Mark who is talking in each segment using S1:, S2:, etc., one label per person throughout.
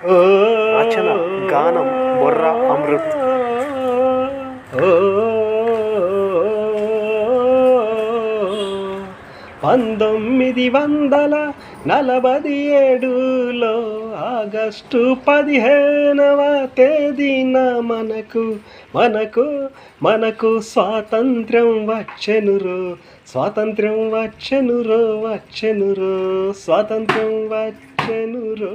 S1: రచన గానం బొర్రా అమృత్. 1947లో ఆగస్టు 15వ తేదీన మనకు మనకు మనకు స్వాతంత్ర్యం వచ్చెనురో, స్వాతంత్ర్యం వచ్చెనురో, వచ్చెనురో, స్వాతంత్ర్యం వచ్చెనురో.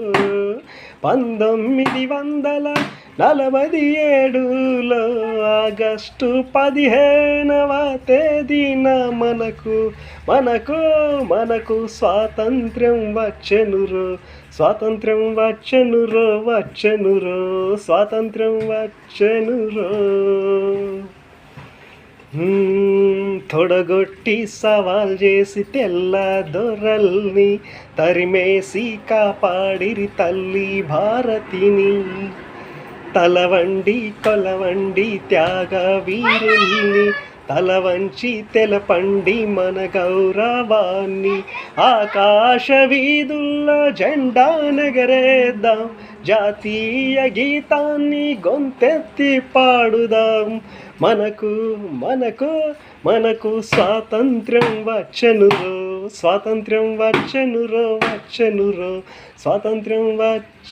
S1: 1947లో ఆగస్టు 15వ తేదీన మనకు మనకు మనకు స్వాతంత్ర్యం వచ్చెనురో, స్వాతంత్ర్యం వచ్చెనురో, వచ్చెనురో, స్వాతంత్ర్యం వచ్చెనురో. తొడగొట్టి సవాల్ చేసి తెల్ల దొరల్ని తరిమేసి కాపాడిరి తల్లి భారతిని. తలవండి కొలవండి త్యాగ వీరుల్ని, తల వంచి తెలపండి మన గౌరవాన్ని. ఆకాశ వీధుల్లో జెండా నెగరేద్దాం, జాతీయ గీతాన్ని గొంతెత్తి పాడుదాం. మనకు మనకు మనకు స్వాతంత్ర్యం వచ్చెనురో, స్వాతంత్ర్యం వచ్చెనురో, వచ్చెనురో, స్వాతంత్ర్యం